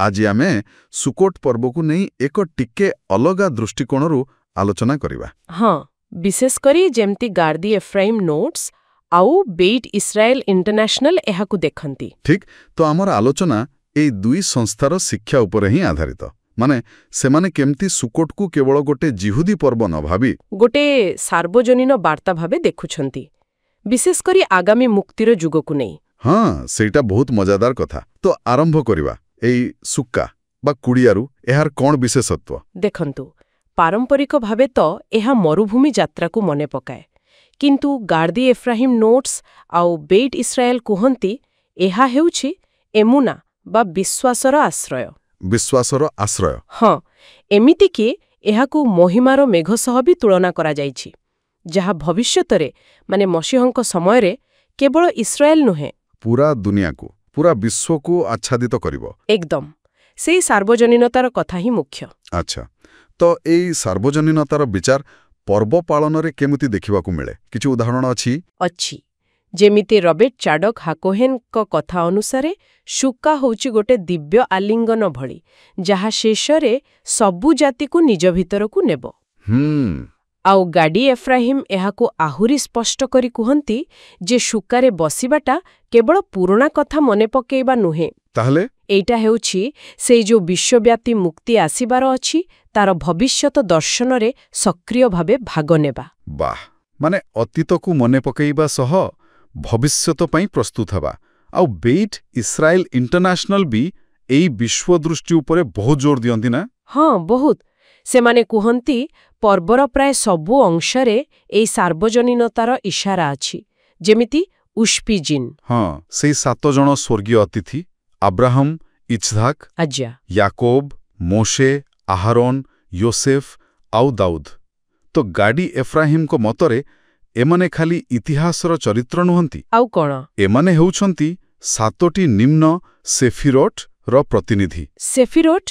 आज आमे सुकोट पर्व को नहीं एक टिके अलगा दृष्टिकोणरू आलोचना करिबा। हाँ, विशेष करी जेमती गार्दी एफ्राइम नोट्स आउ बेट इस्राएल इंटरनेशनल एहाकु देखंती। ठीक, तो आमर आलोचना ए दुई संस्थार शिक्षा उपरे ही आधारित। माने सेमाने केमती सुकोट को केवल गोटे जिहुदी पर्व न भाबी गोटे सार्वजनीन वार्ता भाबे देखुछंती, विशेष करी आगामी मुक्तिर जुग को नहीं। हाँ, सेटा बहुत मजादार कथा। तो आरंभ करिबा एई सुक्का बा कुड़ियारू एहार कोन विशेषत्व? देखंतु, पारंपरिक भावे तो एहा मरुभूमि यात्रा को मने पकाए, किंतु गार्दी एफ्राहिम नोट्स आउ बेट इस्राएल कुहंती एहा हेउछि एमुना बा विश्वासर आश्रय। विश्वासर आश्रय? हाँ, एमिति कि एहाकु महिमार मेघ सह भी तुलना करा जाइछि, जहा भविष्यतरे माने मसीहंक समयरे केवल इस्राएल नुहे पूरा दुनिया को, पूरा विश्व को आच्छादित करिवो। एकदम सेई सार्वजनीनतार कथा ही मुख्य। अच्छा, तो एई सार्वजनीनतार विचार पर्व पालन रे केमिति देखिबाकू मिले? किछु उदाहरण अछि? जेमिति रबेट चाडक हाकोहेन को कथा अनुसारे सुक्का होउछि गोटे दिव्य आलिंगन भଳି, जहा शेषरे सबु जाति को निज भितर को नेबो। आउ गाडी एफ्राहिम एहाकु आहुरी स्पष्ट करी कुहंती जे सुक्कारे बसिबाटा केवल पुराणा कथा मने पकेइबा नुहे, ताहले एइटा हेउछि सेई जो विश्वव्यापी मुक्ति आसीबार अछि तार भविष्यत दर्शन रे सक्रिय भावे भाग नेबा। वाह, माने अतीत को मने पकेइबा सह भविष्यत पई प्रस्तुत हबा। आउ बेट इस्राएल इंटरनेशनल भी एई विश्व दृष्टि उपरे बहुत जोर दियंती ना? हाँ, बहुत। सेमाने कुहंती पर्वर प्राय सबु अंशरे एई सार्वजनीनतार इशारा अछि, जेमिति उष्पिजिन। हाँ, सेई 7 जण स्वर्गीय अतिथि अब्राहम, इच्छाक, याकोब, मोशे, आहारोन, योसेफ आउ दाऊद। तो गाडी एफ्राहिम को मतरे एमाने खाली इतिहासर चरित्र नुहंती, आउ कोन? एमाने हेउछंती 7टी निम्न सेफिरोट र प्रतिनिधि। सेफिरोट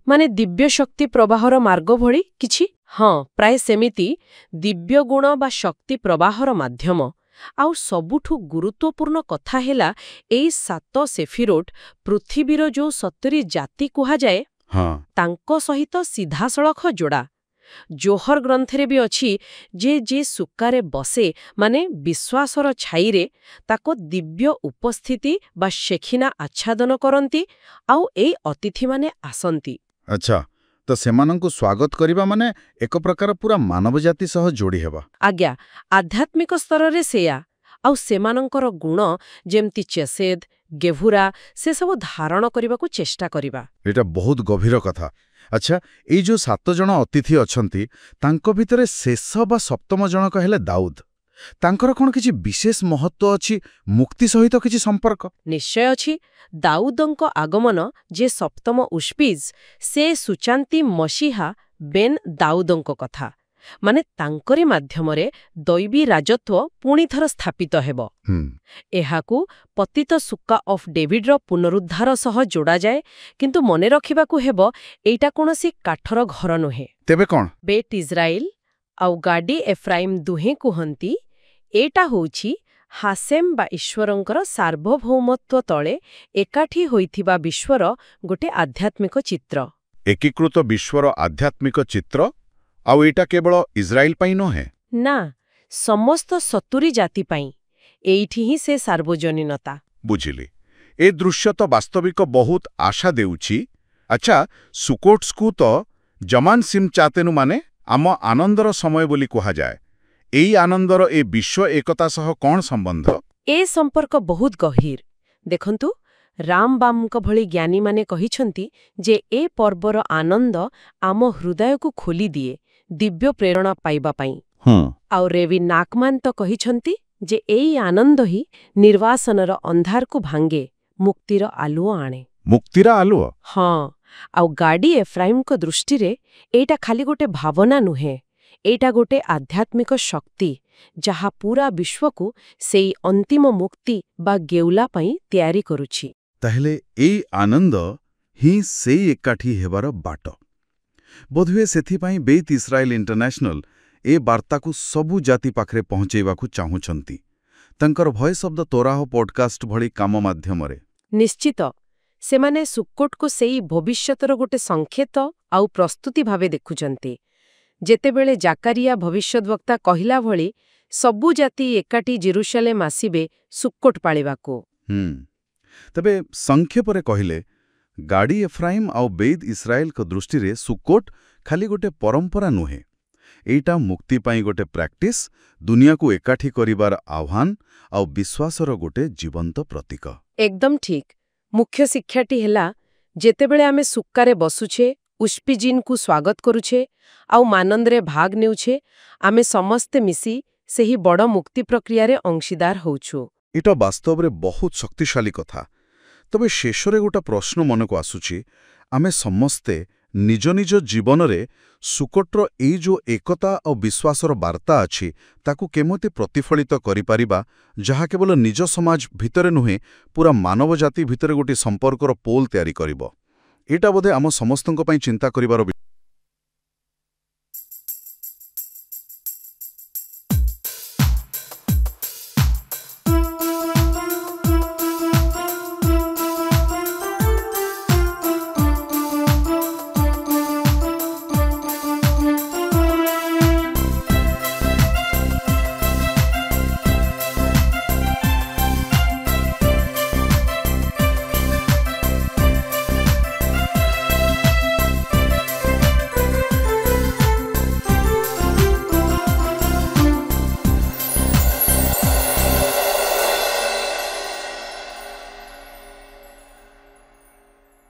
माने दिव्य शक्ति प्रवाहर मार्ग भଳି किछि? हाँ, प्राय सेमिति दिव्य गुण बा शक्ति प्रवाहर माध्यम। आउ सबुठु गुरुत्वपूर्ण कथा हेला एई 7 सेफिरोट पृथ्वीर जो 70 जाति कुहा जाए, हाँ, तांको सहित सीधासळख जोड़ा। जोहर ग्रंथरे भी अछि जे सुक्कारे बसे माने विश्वासर छाईरे ताको दिव्य उपस्थिति बा शेखिना आच्छादन करंती आउ एई अतिथि माने आसंती। अच्छा, तो सेमानंकु स्वागत करिबा माने एक प्रकार पूरा मानव जाति सह जोड़ी हेबा। आज्ञा, आध्यात्मिक स्तर रे सेया आउ सेमानंकर गुण जेमति चेसेद गेभुरा से सब धारण करबाकू चेष्टा करिबा। एटा बहुत गभीर कथा। अच्छा, एई जो 7 जण अतिथि अछंती तांको भितरे शेष बा सप्तम जनक हेले दाऊद। तांकर कोन किछि विशेष महत्व अछि? मुक्ति सहित किछि संपर्क? निश्चय अछि। दाऊदंक आगमन जे सप्तम उष्पिज से सुचांती मसीहा बेन दाऊदंक कथा, माने तांकरी माध्यमरे दैवी राजत्व पुणी थर स्थापित हेब। एहाकू पतित सुक्का ऑफ डेविड रो पुनरुद्धार सह जोड़ा जाए, किंतु मने रखिबाकू हेब एइटा कोनोसी काठर घर नुहे। तेबे कोन? बेट इस्राएल आउ गाडी एफ्राइम दुहे कुहंती एटा होउछि हासेम बा ईश्वरंकर सार्वभौमत्व तळे एकाठी होइथिबा विश्वर गोटे आध्यात्मिक चित्र। एकीकृत विश्वर आध्यात्मिक चित्र। आउ एटा केवल इस्राएल पई नहे ना, समस्त 70 जाति पई एइठी ही से सार्वजनीनता। बुझिली। ए दृश्य तो वास्तविक बहुत आशा देउछि। अच्छा, सुकोट्स को तो जमान सिम चातेनु माने आम आनंदर समय बोली कहा जाए। एई आनंदर ए विश्व एकता सह कोन संबंध? ए संपर्क बहुत गहीर। देखंतु, रामबामक भଳି ज्ञानी माने कहिछंती जे ए पर्वर आनंद आम हृदय को खोली दिए दिव्य प्रेरणा पाइबा पाई। आउ रेवी नाकमान तो कहिछंती जे एई आनंद ही निर्वासनर अंधार को भांगे, मुक्तिर आलुओ आणे। मुक्तिर आलुओ? हाँ, आउ गाडी एफ्राइम को दृष्टि रे एटा खाली गोटे भावना नुहे, एटा गोटे आध्यात्मिक शक्ति जहा पूरा विश्व को सेई अंतिम मुक्ति बा गेउला पई तयारी करुछि। ताहले एई आनंद ही सेई एकाठी हेबार बाट। बोधुए सेथिपाई बेत इस्राएल इंटरनेशनल ए वार्ता को सबु जाति पाखरे पहुंचेबाकू चाहुछंती, तंकर voice of the Torah podcast भଳି काम माध्यमरे। निश्चित ସେମାନେ ସୁକ୍କୋଟକୁ ସେଇ ଭବିଷ୍ୟତର ଗୋଟେ ସଂକେତ ଆଉ ପ୍ରସ୍ତୁତି ଭାବେ ଦେଖୁଛନ୍ତି। ଯେତେବେଳେ ଜାକାରିଆ ଭବିଷ୍ୟଦ୍ବକ୍ତା କହିଲା ଭଳି ସବୁ ଜାତି ଏକାଠି ଜେରୁସାଲେମ ଆସିବେ ସୁକ୍କୋଟ ପାଳିବାକୁ। ତେବେ ସଂକ୍ଷେପରେ କହିଲେ ଗାଡ଼ି ଏଫ୍ରାଇମ୍ ଆଉ ବେଦ୍ ଇସ୍ରାଏଲଙ୍କ ଦୃଷ୍ଟିରେ ସୁକ୍କୋଟ ଖାଲି ଗୋଟେ ପରମ୍ପରା ନୁହେଁ, ଏଇଟା ମୁକ୍ତି ପାଇଁ ଗୋଟେ ପ୍ରାକ୍ଟିସ୍, ଦୁନିଆକୁ ଏକାଠି କରିବାର ଆହ୍ୱାନ ଆଉ ବିଶ୍ୱାସର ଗୋଟେ ଜୀବନ୍ତ ପ୍ରତୀକ। ଏକଦମ ଠିକ୍। ମୁଖ୍ୟ ଶିକ୍ଷାଟି ହେଲା, ଯେତେବେଳେ ଆମେ ସୁକ୍କାରେ ବସୁଛେ, ଉସ୍ପିଜିନ୍କୁ ସ୍ୱାଗତ କରୁଛେ ଆଉ ମାନନ୍ଦରେ ଭାଗ ନେଉଛେ, ଆମେ ସମସ୍ତେ ମିଶି ସେହି ବଡ଼ ମୁକ୍ତି ପ୍ରକ୍ରିୟାରେ ଅଂଶୀଦାର ହେଉଛୁ। ଏଇଟା ବାସ୍ତବରେ ବହୁତ ଶକ୍ତିଶାଳୀ କଥା। ତବେ ଶେଷରେ ଗୋଟେ ପ୍ରଶ୍ନ ମନକୁ ଆସୁଛି, ଆମେ ସମସ୍ତେ ନିଜ ନିଜ ଜୀବନରେ ସୁକ୍କୋଟର ଏଇ ଯୋଉ ଏକତା ଆଉ ବିଶ୍ୱାସର ବାର୍ତ୍ତା ଅଛି, ତାକୁ କେମିତି ପ୍ରତିଫଳିତ କରିପାରିବା, ଯାହା କେବଳ ନିଜ ସମାଜ ଭିତରେ ନୁହେଁ, ପୁରା ମାନବ ଜାତି ଭିତରେ ଗୋଟିଏ ସମ୍ପର୍କର ପୋଲ ତିଆରି କରିବ। ଏଇଟା ବୋଧେ ଆମ ସମସ୍ତଙ୍କ ପାଇଁ ଚିନ୍ତା କରିବାର